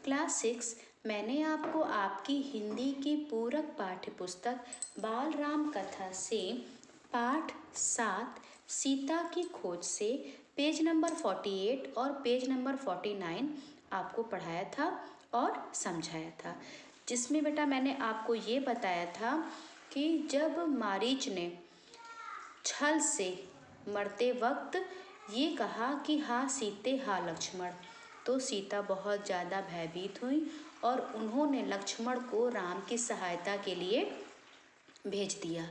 Class 6 मैंने आपको आपकी हिंदी की पूरक पाठ्य पुस्तक बाल राम कथा से पाठ 7 सीता की खोज से पेज नंबर 48 और पेज नंबर 49 आपको पढ़ाया था और समझाया था, जिसमें बेटा मैंने आपको ये बताया था कि जब मारीच ने छल से मरते वक्त ये कहा कि हाँ सीते हाँ लक्ष्मण, तो सीता बहुत ज़्यादा भयभीत हुई और उन्होंने लक्ष्मण को राम की सहायता के लिए भेज दिया।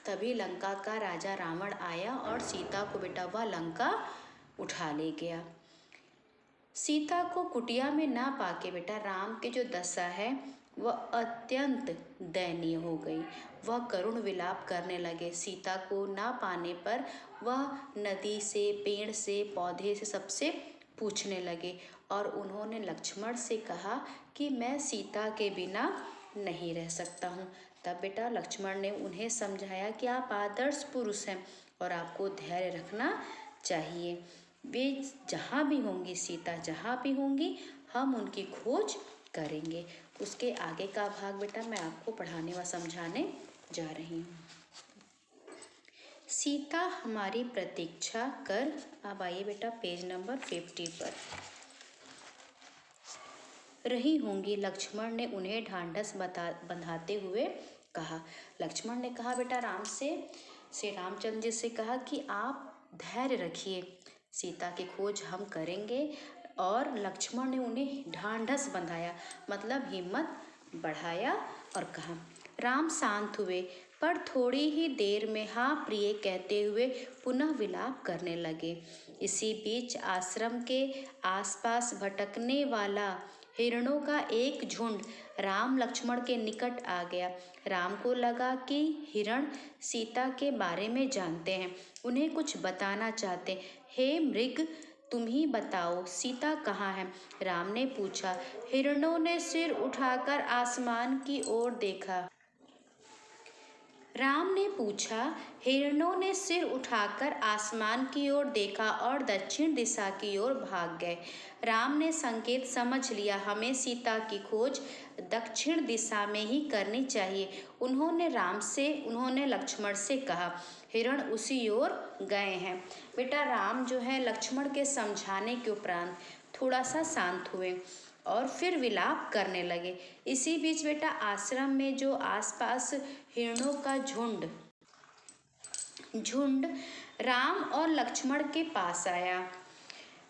तभी लंका का राजा रावण आया और सीता को बेटा वह लंका उठा ले गया। सीता को कुटिया में ना पाके बेटा राम की जो दशा है वह अत्यंत दयनीय हो गई। वह करुण विलाप करने लगे। सीता को ना पाने पर वह नदी से, पेड़ से, पौधे से, सबसे पूछने लगे और उन्होंने लक्ष्मण से कहा कि मैं सीता के बिना नहीं रह सकता हूँ। तब बेटा लक्ष्मण ने उन्हें समझाया कि आप आदर्श पुरुष हैं और आपको धैर्य रखना चाहिए। वे जहाँ भी होंगी, सीता जहाँ भी होंगी, हम उनकी खोज करेंगे। उसके आगे का भाग बेटा मैं आपको पढ़ाने व समझाने जा रही हूँ। सीता हमारी प्रतीक्षा कर। अब आइए बेटा पेज नंबर 50 पर। रही होंगी, लक्ष्मण ने उन्हें ढांढस बंधाते हुए कहा। लक्ष्मण ने कहा बेटा राम से श्री रामचंद्र जी से कहा कि आप धैर्य रखिए, सीता की खोज हम करेंगे। और लक्ष्मण ने उन्हें ढांढस बंधाया, मतलब हिम्मत बढ़ाया और कहा। राम शांत हुए पर थोड़ी ही देर में हाँ प्रिय कहते हुए पुनः विलाप करने लगे। इसी बीच आश्रम के आसपास भटकने वाला हिरणों का एक झुंड राम लक्ष्मण के निकट आ गया। राम को लगा कि हिरण सीता के बारे में जानते हैं, उन्हें कुछ बताना चाहते। हे मृग, तुम ही बताओ सीता कहाँ है? राम ने पूछा। हिरणों ने सिर उठाकर आसमान की ओर देखा। राम ने पूछा। हिरणों ने सिर उठाकर आसमान की ओर देखा और दक्षिण दिशा की ओर भाग गए। राम ने संकेत समझ लिया, हमें सीता की खोज दक्षिण दिशा में ही करनी चाहिए। उन्होंने लक्ष्मण से कहा। हिरण उसी ओर गए हैं। बेटा राम जो है लक्ष्मण के समझाने के उपरांत थोड़ा सा शांत हुए और फिर विलाप करने लगे। इसी बीच बेटा आश्रम में जो आसपास हिरणों का झुंड राम और लक्ष्मण के पास आया।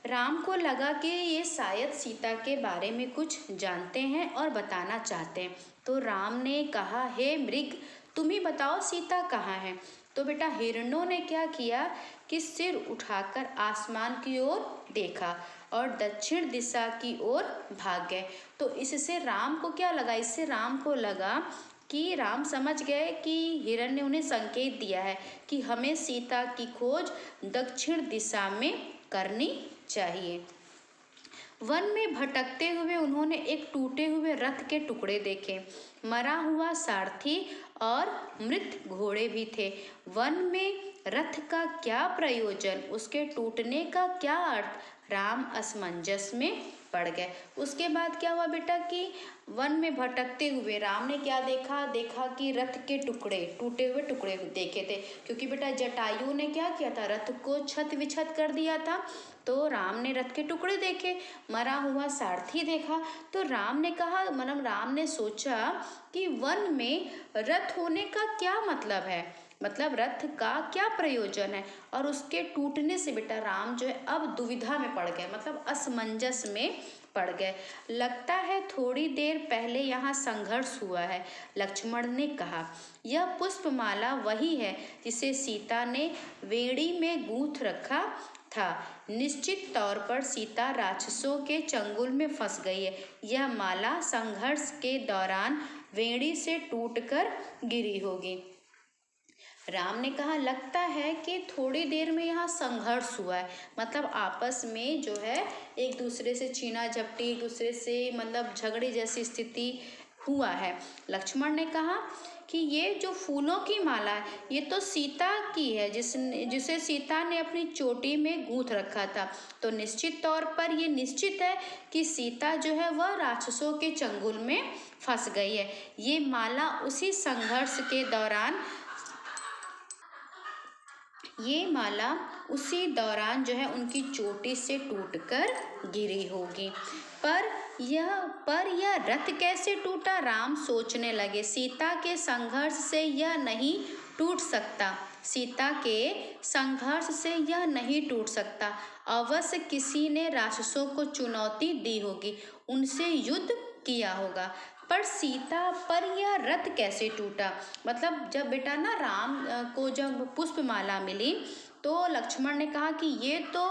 राम को लगा कि ये शायद सीता के बारे में कुछ जानते हैं और बताना चाहते हैं, तो राम ने कहा, हे मृग, तुम ही बताओ सीता कहाँ है? तो बेटा हिरणों ने क्या किया कि सिर उठाकर आसमान की ओर देखा और दक्षिण दिशा की ओर भाग गए। तो इससे राम को क्या लगा? इससे राम को लगा कि राम समझ गए कि हिरण ने उन्हें संकेत दिया है कि हमें सीता की खोज दक्षिण दिशा में करनी चाहिए। वन में भटकते हुए उन्होंने एक टूटे हुए रथ के टुकड़े देखे। मरा हुआ सारथी और मृत घोड़े भी थे। वन में रथ का क्या प्रयोजन, उसके टूटने का क्या अर्थ? राम असमंजस में पड़ गए। उसके बाद क्या हुआ बेटा कि वन में भटकते हुए राम ने क्या देखा कि रथ के टुकड़े, टूटे हुए टुकड़े देखे थे, क्योंकि बेटा जटायु ने क्या किया था, रथ को छत विछत कर दिया था। तो राम ने रथ के टुकड़े देखे, मरा हुआ सारथी देखा। तो राम ने कहा, मतलब राम ने सोचा कि वन में रथ होने का क्या मतलब है, मतलब रथ का क्या प्रयोजन है। और उसके टूटने से बेटा राम जो है अब दुविधा में पड़ गए, मतलब असमंजस में पड़ गए। लगता है थोड़ी देर पहले यहाँ संघर्ष हुआ है, लक्ष्मण ने कहा। यह पुष्पमाला वही है जिसे सीता ने वेड़ी में गूंथ रखा था। निश्चित तौर पर सीता राक्षसों के चंगुल में फंस गई है। यह माला संघर्ष के दौरान वेड़ी से टूटकर गिरी होगी। राम ने कहा, लगता है कि थोड़ी देर में यहाँ संघर्ष हुआ है, मतलब आपस में जो है एक दूसरे से छीना झपटी, एक दूसरे से मतलब झगड़े जैसी स्थिति हुआ है। लक्ष्मण ने कहा कि ये जो फूलों की माला है ये तो सीता की है, जिसे सीता ने अपनी चोटी में गूंथ रखा था। तो निश्चित तौर पर ये निश्चित है कि सीता जो है वह राक्षसों के चंगुल में फंस गई है। ये माला उसी संघर्ष के दौरान जो है उनकी चोटी से टूटकर गिरी होगी। पर यह रथ कैसे टूटा? राम सोचने लगे। सीता के संघर्ष से यह नहीं टूट सकता। अवश्य किसी ने राक्षसों को चुनौती दी होगी, उनसे युद्ध किया होगा। पर यह रथ कैसे टूटा? मतलब जब बेटा ना राम को जब पुष्पमाला मिली तो लक्ष्मण ने कहा कि ये तो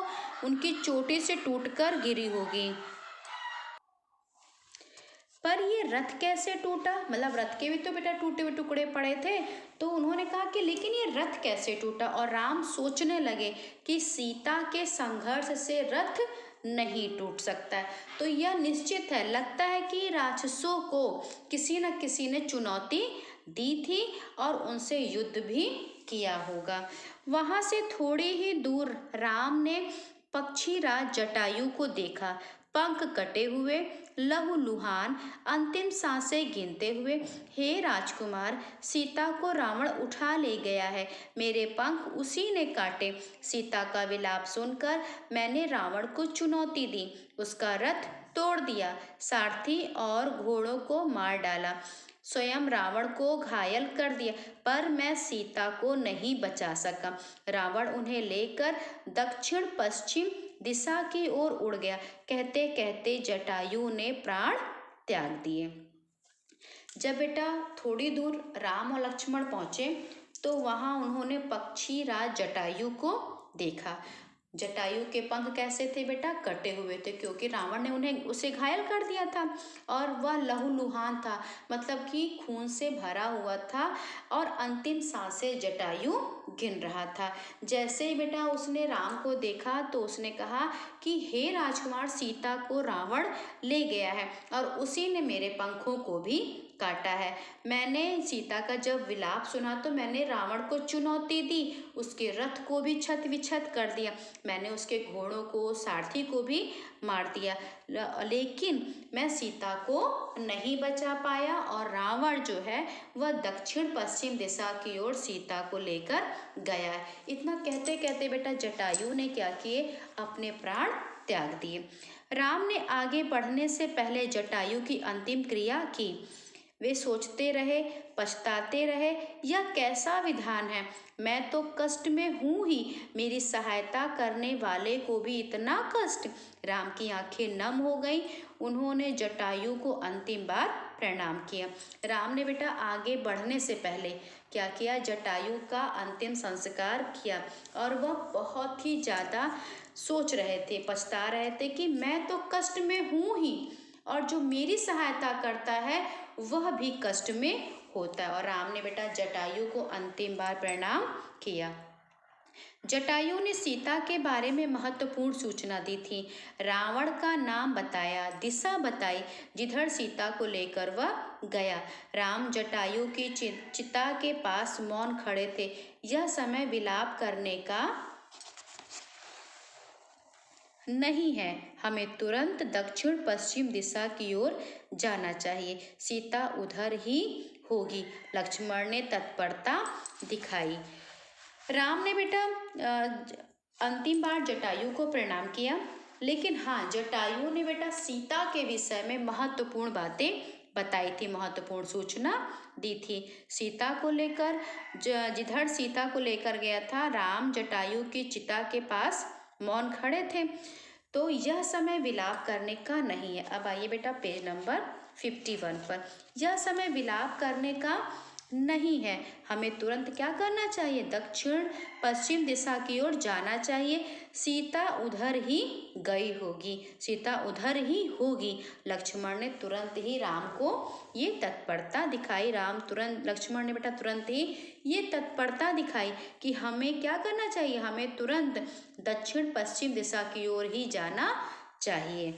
उनकी चोटी से टूटकर गिरी होगी। पर ये रथ कैसे टूटा? मतलब रथ के भी तो बेटा टूटे हुए टुकड़े पड़े थे। तो उन्होंने कहा कि लेकिन ये रथ कैसे टूटा? और राम सोचने लगे कि सीता के संघर्ष से रथ नहीं टूट सकता है। तो यह निश्चित है, लगता है कि राक्षसों को किसी न किसी ने चुनौती दी थी और उनसे युद्ध भी किया होगा। वहां से थोड़ी ही दूर राम ने पक्षीराज जटायु को देखा। पंख कटे हुए, लहूलुहान, अंतिम सांसें गिनते हुए। हे राजकुमार, सीता को रावण उठा ले गया है। मेरे पंख उसी ने काटे। सीता का विलाप सुनकर मैंने रावण को चुनौती दी, उसका रथ तोड़ दिया, सारथी और घोड़ों को मार डाला, स्वयं रावण को घायल कर दिया, पर मैं सीता को नहीं बचा सका। रावण उन्हें लेकर दक्षिण पश्चिम दिशा की ओर उड़ गया। कहते कहते जटायु ने प्राण त्याग दिए। जब बेटा थोड़ी दूर राम और लक्ष्मण पहुंचे तो वहां उन्होंने पक्षीराज जटायु को देखा। जटायु के पंख कैसे थे बेटा? कटे हुए थे, क्योंकि रावण ने उसे घायल कर दिया था और वह लहूलुहान था, मतलब कि खून से भरा हुआ था और अंतिम सांसें जटायु गिन रहा था। जैसे ही बेटा उसने राम को देखा तो उसने कहा कि हे राजकुमार, सीता को रावण ले गया है और उसी ने मेरे पंखों को भी काटा है। मैंने सीता का जब विलाप सुना तो मैंने रावण को चुनौती दी, उसके रथ को भी छत विछत कर दिया, मैंने उसके घोड़ों को, सारथी को भी मार दिया, लेकिन मैं सीता को नहीं बचा पाया और रावण जो है वह दक्षिण पश्चिम दिशा की ओर सीता को लेकर गया है। इतना कहते कहते बेटा जटायु ने क्या किए? अपने प्राण त्याग दिए। राम ने आगे बढ़ने से पहले जटायु की अंतिम क्रिया की। वे सोचते रहे, पछताते रहे, यह कैसा विधान है? मैं तो कष्ट में हूँ ही, मेरी सहायता करने वाले को भी इतना कष्ट। राम की आंखें नम हो गईं। उन्होंने जटायु को अंतिम बार प्रणाम किया। राम ने बेटा आगे बढ़ने से पहले क्या किया? जटायु का अंतिम संस्कार किया और वह बहुत ही ज़्यादा सोच रहे थे, पछता रहे थे कि मैं तो कष्ट में हूँ ही और जो मेरी सहायता करता है वह भी कष्ट में होता है। और राम ने बेटा जटायु को अंतिम बार प्रणाम किया। जटायु ने सीता के बारे में महत्वपूर्ण सूचना दी थी। रावण का नाम बताया, दिशा बताई जिधर सीता को लेकर वह गया। राम जटायु की चिता के पास मौन खड़े थे। यह समय विलाप करने का नहीं है, हमें तुरंत दक्षिण पश्चिम दिशा की ओर जाना चाहिए, सीता उधर ही होगी। लक्ष्मण ने तत्परता दिखाई। राम ने बेटा अंतिम बार जटायु को प्रणाम किया, लेकिन हाँ, जटायु ने बेटा सीता के विषय में महत्वपूर्ण बातें बताई थी, महत्वपूर्ण सूचना दी थी। सीता को लेकर जिधर सीता को लेकर गया था, राम जटायु की चिता के पास मौन खड़े थे। तो यह समय विलाप करने का नहीं है। अब आइए बेटा पेज नंबर 51 पर। यह समय विलाप करने का नहीं है, हमें तुरंत क्या करना चाहिए? दक्षिण पश्चिम दिशा की ओर जाना चाहिए, सीता उधर ही गई होगी, सीता उधर ही होगी। लक्ष्मण ने तुरंत ही राम को ये तत्परता दिखाई। लक्ष्मण ने बेटा तुरंत ही ये तत्परता दिखाई कि हमें क्या करना चाहिए? हमें तुरंत दक्षिण पश्चिम दिशा की ओर ही जाना चाहिए।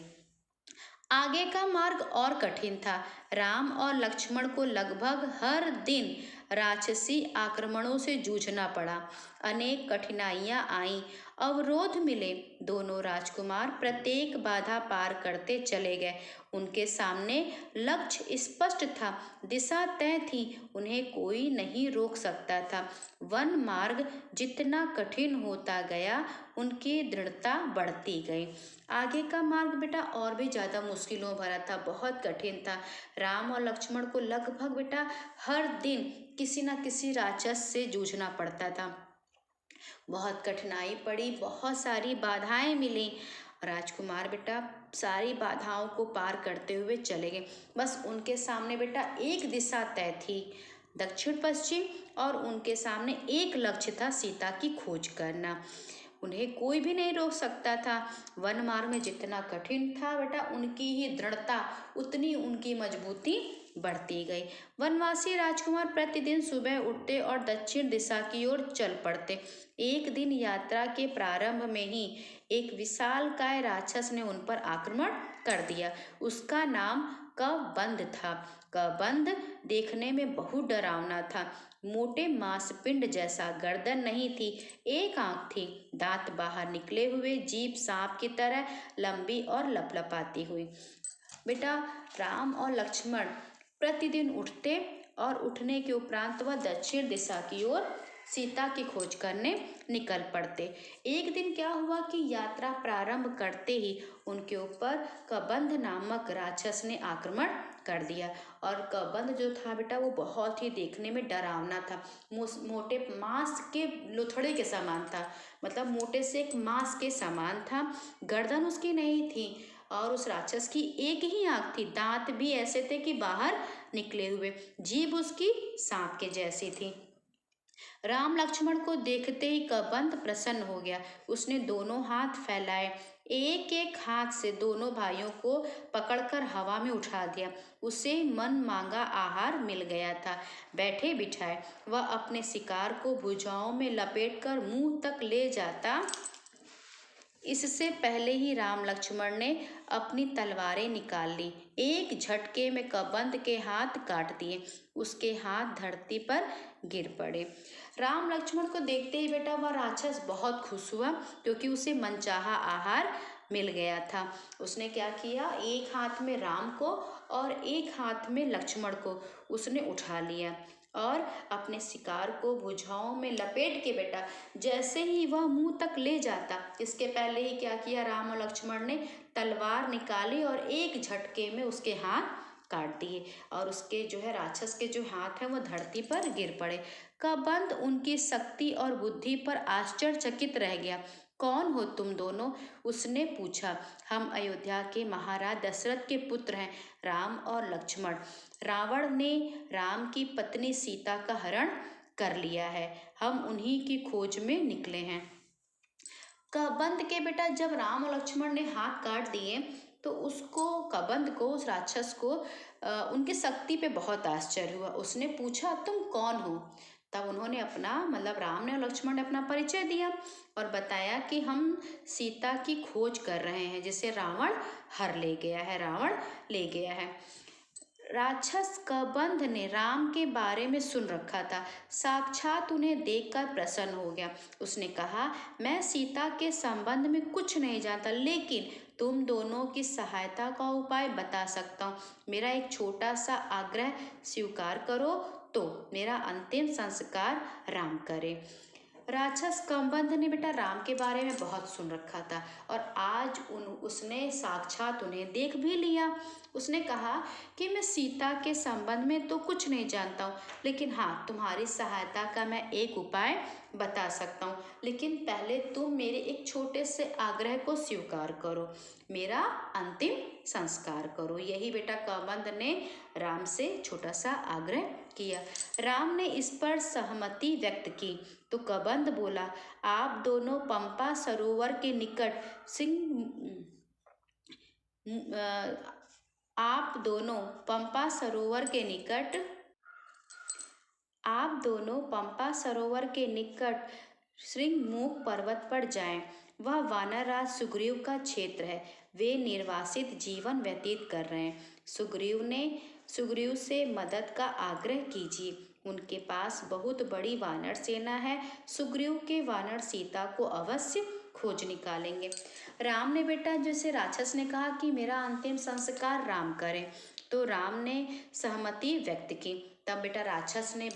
आगे का मार्ग और कठिन था। राम और लक्ष्मण को लगभग हर दिन राक्षसी आक्रमणों से जूझना पड़ा। अनेक कठिनाइयां आईं, अवरोध मिले। दोनों राजकुमार प्रत्येक बाधा पार करते चले गए। उनके सामने लक्ष्य स्पष्ट था, दिशा तय थी, उन्हें कोई नहीं रोक सकता था। वन मार्ग जितना कठिन होता गया, उनकी दृढ़ता बढ़ती गई। आगे का मार्ग बेटा और भी ज़्यादा मुश्किलों भरा था, बहुत कठिन था। राम और लक्ष्मण को लगभग बेटा हर दिन किसी न किसी राक्षस से जूझना पड़ता था। बहुत कठिनाई पड़ी, बहुत सारी बाधाएं मिली। राजकुमार बेटा सारी बाधाओं को पार करते हुए चले गए। बस उनके सामने बेटा एक दिशा तय थी, दक्षिण पश्चिम, और उनके सामने एक लक्ष्य था, सीता की खोज करना। उन्हें कोई भी नहीं रोक सकता था। वन मार्ग में जितना कठिन था बेटा, उनकी ही दृढ़ता उतनी उनकी मजबूती बढ़ती गई। वनवासी राजकुमार प्रतिदिन सुबह उठते और दक्षिण दिशा की ओर चल पड़ते। एक दिन यात्रा के प्रारंभ में ही एक विशालकाय राक्षस ने उन पर आक्रमण कर दिया। उसका नाम कबंध था। कबंध देखने में बहुत डरावना था। मोटे मांसपिंड जैसा, गर्दन नहीं थी, एक आंख थी, दांत बाहर निकले हुए, जीभ सांप की तरह लंबी और लपलपाती हुई। बेटा राम और लक्ष्मण प्रतिदिन उठते और उठने के उपरांत वह दक्षिण दिशा की ओर सीता की खोज करने निकल पड़ते। एक दिन क्या हुआ कि यात्रा प्रारंभ करते ही उनके ऊपर कबंध नामक राक्षस ने आक्रमण कर दिया। और कबंध जो था बेटा वो बहुत ही देखने में डरावना था। मोटे मांस के लुथड़े के समान था, मतलब मोटे से एक मांस के समान था। गर्दन उसकी नहीं थी और उस राक्षस की एक ही आंख थी। दांत भी ऐसे थे कि बाहर निकले हुए। जीभ उसकी सांप के जैसी थी। राम लक्ष्मण को देखते ही कबंध प्रसन्न हो गया। उसने दोनों हाथ फैलाए, एक एक हाथ से दोनों भाइयों को पकड़कर हवा में उठा दिया। उसे मन मांगा आहार मिल गया था। बैठे बिठाए वह अपने शिकार को भुजाओं में लपेटकर मुंह तक ले जाता। इससे पहले ही राम लक्ष्मण ने अपनी तलवारें निकाल ली। एक झटके में कबंध के हाथ काट दिए। उसके हाथ धरती पर गिर पड़े। राम लक्ष्मण को देखते ही बेटा वह राक्षस बहुत खुश हुआ, क्योंकि उसे मनचाहा आहार मिल गया था। उसने क्या किया, एक हाथ में राम को और एक हाथ में लक्ष्मण को उसने उठा लिया और अपने शिकार को भुजाओं में लपेट के बेटा जैसे ही वह मुंह तक ले जाता, इसके पहले ही क्या किया, राम और लक्ष्मण ने तलवार निकाली और एक झटके में उसके हाथ काट दिए और उसके जो है राक्षस के जो हाथ है वह धरती पर गिर पड़े। कबंध उनकी शक्ति और बुद्धि पर आश्चर्यचकित रह गया। कौन हो तुम दोनों? उसने पूछा। हम अयोध्या के महाराज दशरथ के पुत्र हैं, राम और लक्ष्मण। रावण ने राम की पत्नी सीता का हरण कर लिया है, हम उन्हीं की खोज में निकले हैं। कबंध के बेटा जब राम और लक्ष्मण ने हाथ काट दिए तो उसको, कबंध को, उस राक्षस को उनकी शक्ति पे बहुत आश्चर्य हुआ। उसने पूछा तुम कौन हो? तब उन्होंने अपना, मतलब राम ने और लक्ष्मण ने अपना परिचय दिया और बताया कि हम सीता की खोज कर रहे हैं, जिसे रावण हर ले गया है, रावण ले गया है। राक्षस कबंध ने राम के बारे में सुन रखा था, साक्षात उन्हें देखकर प्रसन्न हो गया। उसने कहा, मैं सीता के संबंध में कुछ नहीं जानता, लेकिन तुम दोनों की सहायता का उपाय बता सकता हूँ। मेरा एक छोटा सा आग्रह स्वीकार करो तो मेरा अंतिम संस्कार राम करे। राक्षस कबंध ने बेटा राम के बारे में बहुत सुन रखा था और आज उसने साक्षात उन्हें देख भी लिया। उसने कहा कि मैं सीता के संबंध में तो कुछ नहीं जानता हूँ, लेकिन हाँ, तुम्हारी सहायता का मैं एक उपाय बता सकता हूँ। लेकिन पहले तुम मेरे एक छोटे से आग्रह को स्वीकार करो, मेरा अंतिम संस्कार करो। यही बेटा कबंध ने राम से छोटा सा आग्रह किया। राम ने इस पर सहमति व्यक्त की तो कबंध बोला, आप दोनों पंपा सरोवर के निकट आप दोनों पंपा सरोवर के निकट श्रृंगमुख पर्वत पर जाएं। वह वानरराज सुग्रीव का क्षेत्र है। वे निर्वासित जीवन व्यतीत कर रहे हैं। सुग्रीव से मदद का आग्रह कीजिए। उनके पास बहुत बड़ी वानर सेना है। सुग्रीव के वानर सीता को अवश्य खोज निकालेंगे। राम ने बेटा, जैसे राक्षस ने कहा कि मेरा अंतिम संस्कार राम करें, तो राम ने सहमति व्यक्त की। तब बेटा राक्षस ने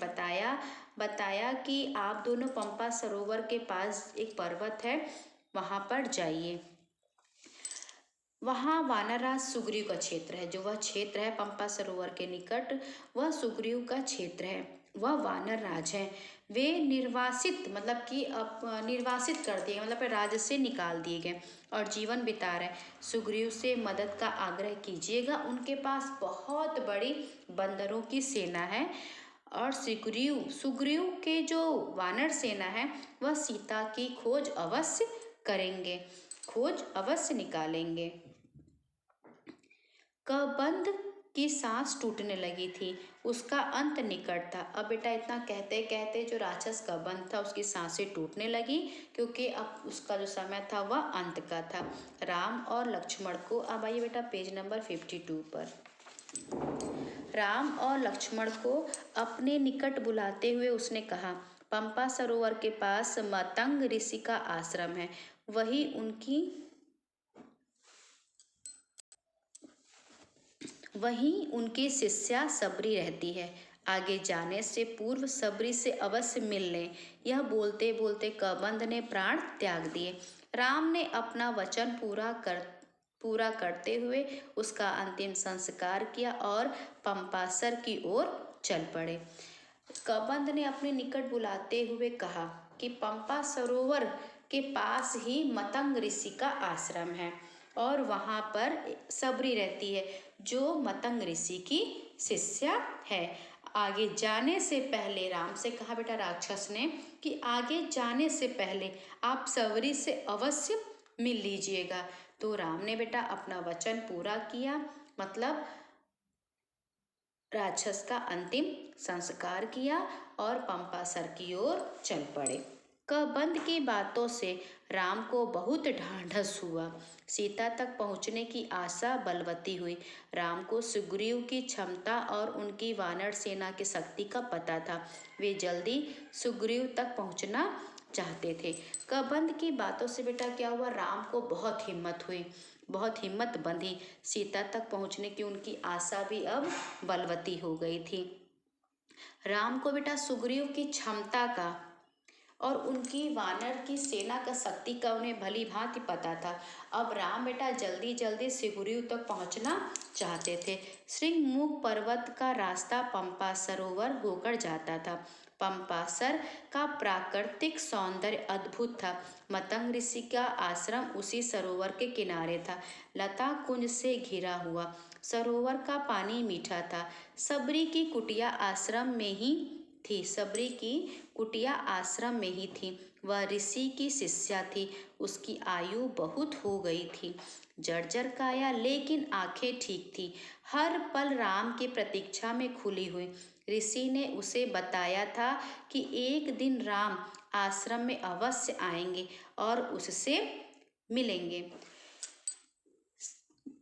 बताया कि आप दोनों पंपा सरोवर के पास एक पर्वत है, वहां पर जाइए। वहाँ वानरराज सुग्रीव का क्षेत्र है। जो वह क्षेत्र है पंपा सरोवर के निकट, वह सुग्रीव का क्षेत्र है। वह वानर राज है। वे निर्वासित मतलब कि निर्वासित कर दिए, मतलब राज्य से निकाल दिए गए और जीवन बिता रहे। सुग्रीव से मदद का आग्रह कीजिएगा। उनके पास बहुत बड़ी बंदरों की सेना है और सुग्रीव के जो वानर सेना है वह सीता की खोज अवश्य करेंगे, खोज अवश्य निकालेंगे। कबंध की सांस टूटने लगी थी। उसका अंत निकट था। अब बेटा इतना कहते कहते जो राक्षस कबंध था उसकी सांसें टूटने लगी, क्योंकि अब उसका जो समय था वह अंत का था। राम और लक्ष्मण को, अब आइए बेटा पेज नंबर 52 पर। राम और लक्ष्मण को अपने निकट बुलाते हुए उसने कहा, पंपा सरोवर के पास मतंग ऋषि का आश्रम है। वहीं उनकी शिष्या सबरी रहती है। आगे जाने से पूर्व सबरी से अवश्य मिल लें। यह बोलते बोलते कबंध ने प्राण त्याग दिए। राम ने अपना वचन पूरा करते हुए उसका अंतिम संस्कार किया और पंपासर की ओर चल पड़े। कबंध ने अपने निकट बुलाते हुए कहा कि पंपा सरोवर के पास ही मतंग ऋषि का आश्रम है और वहाँ पर सबरी रहती है, जो मतंग ऋषि की शिष्या है। आगे जाने से पहले, राम से कहा बेटा राक्षस ने कि आगे जाने से पहले आप सबरी से अवश्य मिल लीजिएगा। तो राम ने बेटा अपना वचन पूरा किया, मतलब राक्षस का अंतिम संस्कार किया और पंपासर की ओर चल पड़े। कबंध की बातों से राम को बहुत ढांढस हुआ। सीता तक पहुंचने की आशा बलवती हुई। राम को सुग्रीव की क्षमता और उनकी वानर सेना की शक्ति का पता था। वे जल्दी सुग्रीव तक पहुंचना चाहते थे। कबंध की बातों से बेटा क्या हुआ, राम को बहुत हिम्मत हुई, बहुत हिम्मत बंधी। सीता तक पहुंचने की उनकी आशा भी अब बलवती हो गई थी। राम को बेटा सुग्रीव की क्षमता का और उनकी वानर की सेना का शक्ति का उन्हें भली भांति पता था। अब राम बेटा जल्दी जल्दी सुग्रीव तक पहुंचना चाहते थे। श्रृंगमुख पर्वत का रास्ता पंपा सरोवर होकर जाता था। पंपासर का प्राकृतिक सौंदर्य अद्भुत था। मतंग ऋषि का आश्रम उसी सरोवर के किनारे था, लता कुंज से घिरा हुआ। सरोवर का पानी मीठा था। सबरी की कुटिया आश्रम में ही थी। सबरी की कुटिया आश्रम में ही थी। वह ऋषि की शिष्या थी। उसकी आयु बहुत हो गई थी, जर्जर काया, लेकिन आंखें ठीक थी। हर पल राम की प्रतीक्षा में खुली हुई। ऋषि ने उसे बताया था कि एक दिन राम आश्रम में अवश्य आएंगे और उससे मिलेंगे।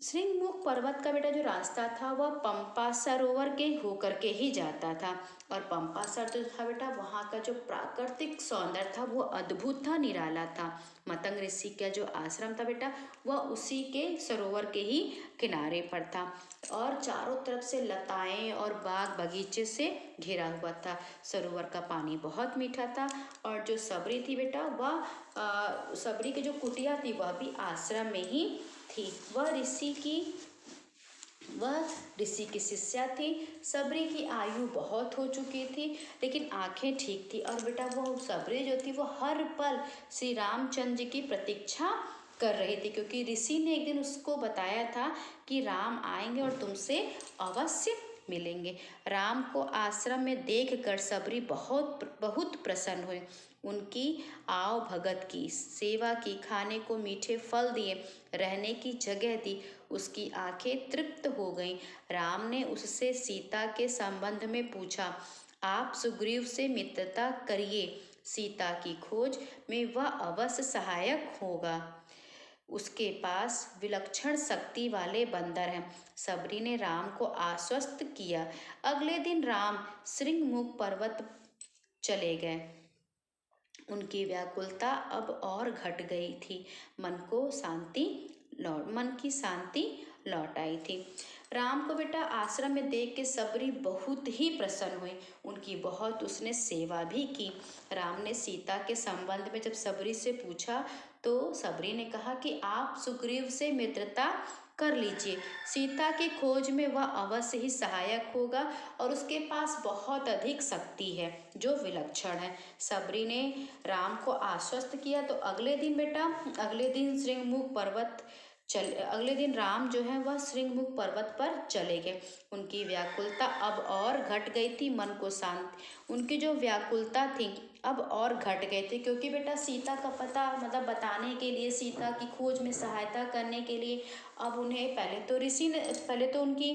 श्रृंगमुख पर्वत का बेटा जो रास्ता था वह पंपा सरोवर के होकर के ही जाता था और पंपासर जो था बेटा वहाँ का जो प्राकृतिक सौंदर्य था वो अद्भुत था, निराला था। मतंग ऋषि का जो आश्रम था बेटा वह उसी के सरोवर के ही किनारे पर था और चारों तरफ से लताएं और बाग बगीचे से घिरा हुआ था। सरोवर का पानी बहुत मीठा था और जो सबरी थी बेटा वह सबरी की जो कुटिया थी वह भी आश्रम में ही थी। वह ऋषि की शिष्या थी। सबरी की आयु बहुत हो चुकी थी लेकिन आंखें ठीक थी और बेटा वो सबरी जो थी वो हर पल श्री रामचंद्र जी की प्रतीक्षा कर रही थी, क्योंकि ऋषि ने एक दिन उसको बताया था कि राम आएंगे और तुमसे अवश्य मिलेंगे। राम को आश्रम में देखकर सबरी बहुत प्रसन्न हुए। उनकी आव भगत की सेवा की, खाने को मीठे फल दिए, रहने की जगह दी। उसकी आंखें तृप्त हो गईं। राम ने उससे सीता के संबंध में पूछा। आप सुग्रीव से मित्रता करिए, सीता की खोज में वह अवश्य सहायक होगा। उसके पास विलक्षण शक्ति वाले बंदर हैं। सबरी ने राम को आश्वस्त किया। अगले दिन राम श्रृंगमुख पर्वत चले गए। उनकी व्याकुलता अब और घट गई थी। मन की शांति लौट आई थी। राम को बेटा आश्रम में देख के सबरी बहुत ही प्रसन्न हुई। उनकी बहुत उसने सेवा भी की। राम ने सीता के संबंध में जब सबरी से पूछा तो सबरी ने कहा कि आप सुग्रीव से मित्रता कर लीजिए। सीता की खोज में वह अवश्य ही सहायक होगा और उसके पास बहुत अधिक शक्ति है जो विलक्षण है। सबरी ने राम को आश्वस्त किया। तो अगले दिन राम जो है वह श्रृंगमुख पर्वत पर चले गए। उनकी व्याकुलता अब और घट गई थी। उनकी जो व्याकुलता थी अब और घट गए थे, क्योंकि बेटा सीता का पता बताने के लिए, सीता की खोज में सहायता करने के लिए अब उन्हें पहले तो उनकी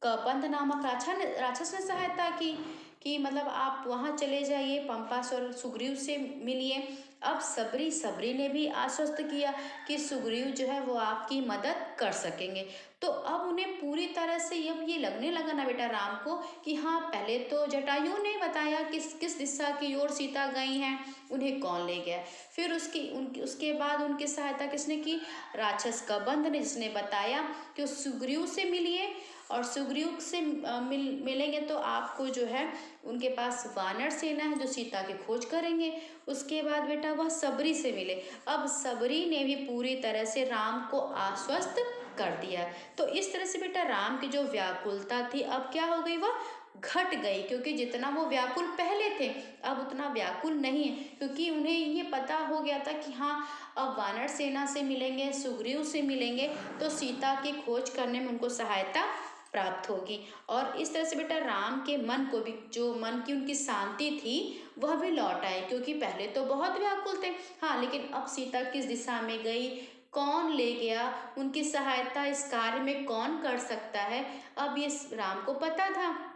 कबंध नामक राक्षस ने सहायता की कि आप वहाँ चले जाइए, पंपासुर सुग्रीव से मिलिए। अब सबरी ने भी आश्वस्त किया कि सुग्रीव जो है वो आपकी मदद कर सकेंगे। तो अब उन्हें पूरी तरह से ये लगने लगा ना बेटा राम को कि हाँ, पहले तो जटायु ने बताया किस दिशा की ओर सीता गई हैं, उन्हें कौन ले गया। फिर उसके बाद उनकी सहायता किसने की? राक्षस कबंध ने, जिसने बताया कि सुग्रीव से मिलिए और सुग्रीव से मिलेंगे तो आपको जो है उनके पास वानर सेना है जो सीता की खोज करेंगे। उसके बाद बेटा वह सबरी से मिले। अब सबरी ने भी पूरी तरह से राम को आश्वस्त कर दिया। तो इस तरह से बेटा राम की जो व्याकुलता थी अब क्या हो गई, वह घट गई, क्योंकि जितना वो व्याकुल पहले थे अब उतना व्याकुल नहीं है, क्योंकि उन्हें ये पता हो गया था कि हाँ, अब वानर सेना से मिलेंगे, सुग्रीव से मिलेंगे तो सीता की खोज करने में उनको सहायता प्राप्त होगी। और इस तरह से बेटा राम के मन को भी, जो मन की उनकी शांति थी वह भी लौट आई, क्योंकि पहले तो बहुत व्याकुल थे। हाँ, लेकिन अब सीता किस दिशा में गई, कौन ले गया, उनकी सहायता इस कार्य में कौन कर सकता है, अब ये राम को पता था।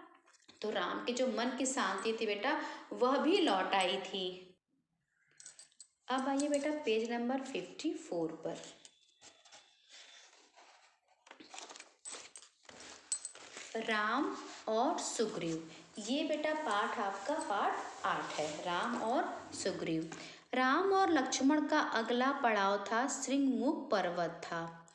तो राम के जो मन की शांति थी बेटा वह भी लौट आई थी। अब आइए बेटा पेज नंबर 54 पर। राम और सुग्रीव, ये बेटा पाठ आपका पाठ 8 है, राम और सुग्रीव। राम और लक्ष्मण का अगला पड़ाव था श्रृंगमुख पर्वत था।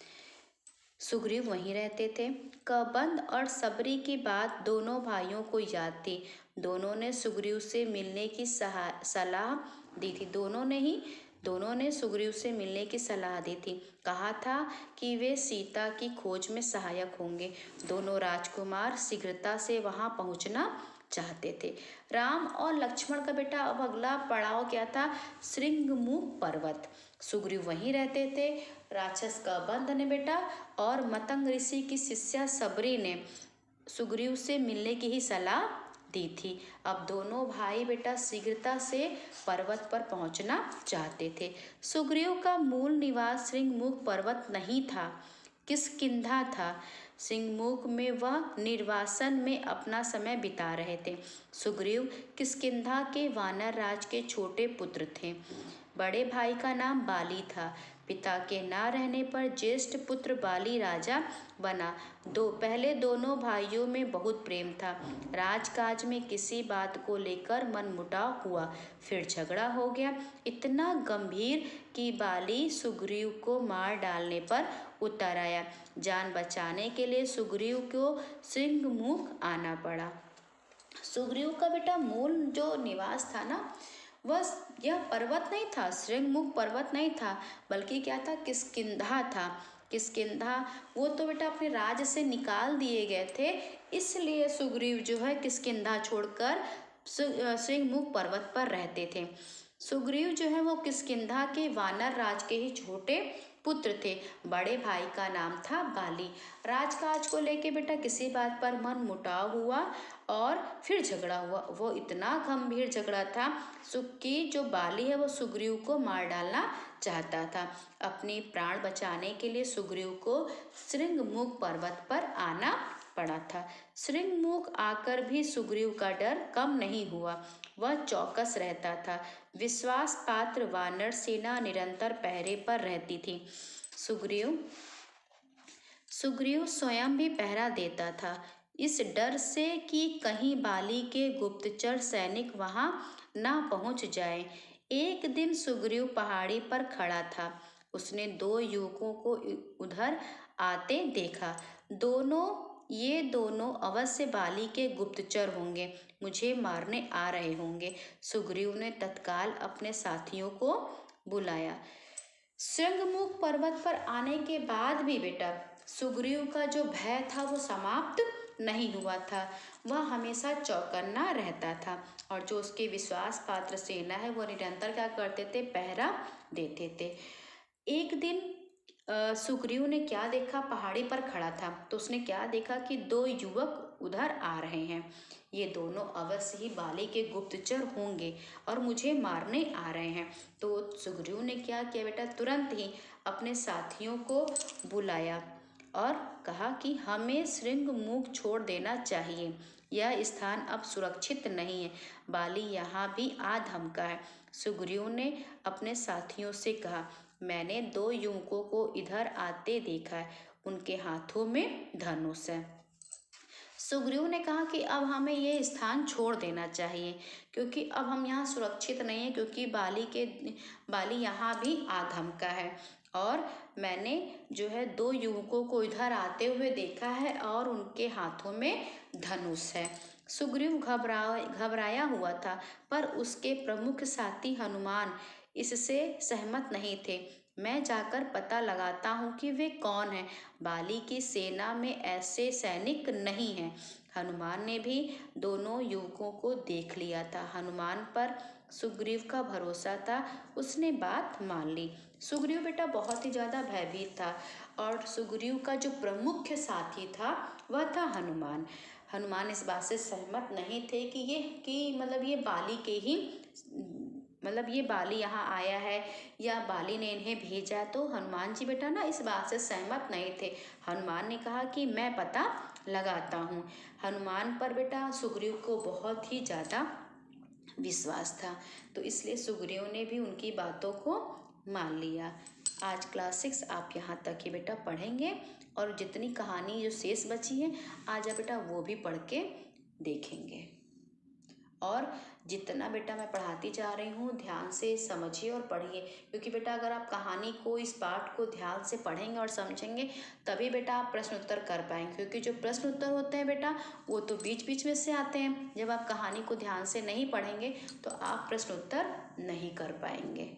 सुग्रीव वहीं रहते थे। कबंध और सबरी की बात दोनों भाइयों को याद थी। दोनों ने सुग्रीव से मिलने की सलाह दी थी। दोनों ने सुग्रीव से मिलने की सलाह दी थी। कहा था कि वे सीता की खोज में सहायक होंगे। दोनों राजकुमार शीघ्रता से वहां पहुंचना चाहते थे। राम और लक्ष्मण का बेटा अब अगला पड़ाव क्या था? श्रृंगमुख पर्वत। सुग्रीव वहीं रहते थे। राक्षस कबंध ने बेटा और मतंग ऋषि की शिष्या सबरी ने सुग्रीव से मिलने की ही सलाह दी थी। अब दोनों भाई बेटा शीघ्रता से पर्वत पर पहुंचना चाहते थे। सुग्रीव का मूल निवास श्रृंगमुख पर्वत नहीं था, किष्किंधा था। श्रृंगमुख में वह निर्वासन में अपना समय बिता रहे थे। सुग्रीव किष्किंधा के वानर राज के छोटे पुत्र थे। बड़े भाई का नाम बाली था। पिता के ना रहने पर ज्येष्ठ पुत्र बाली राजा बना। पहले दोनों भाइयों में बहुत प्रेम था। राजकाज में किसी बात को लेकर मनमुटाव हुआ, फिर झगड़ा हो गया, इतना गंभीर कि बाली सुग्रीव को मार डालने पर उतर आया। जान बचाने के लिए सुग्रीव को श्रृंगमुख आना पड़ा। सुग्रीव का बेटा मूल जो निवास था ना, वह यह पर्वत नहीं था, श्रृंगमुख पर्वत नहीं था, बल्कि क्या था? किष्किंधा था। किष्किंधा वो तो बेटा अपने राज्य से निकाल दिए गए थे, इसलिए सुग्रीव जो है किष्किंधा छोड़कर श्रृंगमुख पर्वत पर रहते थे। सुग्रीव जो है वो किष्किंधा के वानर राज के ही छोटे पुत्र थे। बड़े भाई का नाम था बाली। राजकाज को लेके बेटा किसी बात पर मन मुटाव हुआ और फिर झगड़ा हुआ। वो इतना गंभीर झगड़ा था कि जो बाली है वो सुग्रीव को मार डालना चाहता था। अपनी प्राण बचाने के लिए सुग्रीव को श्रृंगमुख पर्वत पर आना पड़ा था। श्रृंगमुख आकर भी सुग्रीव का डर कम नहीं हुआ। वह चौकस रहता था। विश्वास पात्र वानर सेना निरंतर पहरे पर रहती थी। सुग्रीव स्वयं भी पहरा देता था, इस डर से कि कहीं बाली के गुप्तचर सैनिक वहां ना पहुंच जाए। एक दिन सुग्रीव पहाड़ी पर खड़ा था। उसने दो युवकों को उधर आते देखा। ये दोनों अवश्य बाली के गुप्तचर होंगे, मुझे मारने आ रहे होंगे। सुग्रीव ने तत्काल अपने साथियों को बुलाया। श्रृंगमुख पर्वत पर आने के बाद भी बेटा सुग्रीव का जो भय था वो समाप्त नहीं हुआ था। वह हमेशा चौकन्ना रहता था और जो उसके विश्वास पात्र सेना है वो निरंतर क्या करते थे, पहरा देते थे। एक दिन सुग्रीव ने क्या देखा, पहाड़ी पर खड़ा था तो उसने क्या देखा कि दो युवक उधर आ रहे हैं। ये दोनों अवश्य ही बाली के गुप्तचर होंगे और मुझे मारने आ रहे हैं। तो सुग्रीव ने क्या किया बेटा, तुरंत ही अपने साथियों को बुलाया और कहा कि हमें श्रृंगमुख छोड़ देना चाहिए। यह स्थान अब सुरक्षित नहीं है। बाली यहाँ भी आ धमका है। सुग्रीव ने अपने साथियों से कहा, मैंने दो युवकों को इधर आते देखा है, उनके हाथों में धनुष है। सुग्रीव ने कहा कि अब हमें ये स्थान छोड़ देना चाहिए क्योंकि अब हम यहाँ सुरक्षित नहीं है, क्योंकि बाली यहाँ भी आ धमका है और मैंने जो है दो युवकों को इधर आते हुए देखा है और उनके हाथों में धनुष है। सुग्रीव घबराया हुआ था, पर उसके प्रमुख साथी हनुमान इससे सहमत नहीं थे। मैं जाकर पता लगाता हूँ कि वे कौन हैं। बाली की सेना में ऐसे सैनिक नहीं हैं। हनुमान ने भी दोनों युवकों को देख लिया था। हनुमान पर सुग्रीव का भरोसा था, उसने बात मान ली। सुग्रीव बेटा बहुत ही ज़्यादा भयभीत था और सुग्रीव का जो प्रमुख साथी था वह था हनुमान। हनुमान इस बात से सहमत नहीं थे कि ये बाली के ही ये बाली यहाँ आया है या बाली ने इन्हें भेजा। तो हनुमान जी बेटा ना इस बात से सहमत नहीं थे। हनुमान ने कहा कि मैं पता लगाता हूँ। हनुमान पर बेटा सुग्रीव को बहुत ही ज़्यादा विश्वास था, तो इसलिए सुग्रीव ने भी उनकी बातों को मान लिया। आज क्लास 6 आप यहाँ तक ही बेटा पढ़ेंगे और जितनी कहानी जो शेष बची है आज आप बेटा वो भी पढ़ के देखेंगे। और जितना बेटा मैं पढ़ाती जा रही हूँ ध्यान से समझिए और पढ़िए, क्योंकि बेटा अगर आप कहानी को, इस पाठ को ध्यान से पढ़ेंगे और समझेंगे तभी बेटा आप प्रश्न उत्तर कर पाएंगे, क्योंकि जो प्रश्न उत्तर होते हैं बेटा वो तो बीच बीच में से आते हैं। जब आप कहानी को ध्यान से नहीं पढ़ेंगे तो आप प्रश्न उत्तर नहीं कर पाएंगे।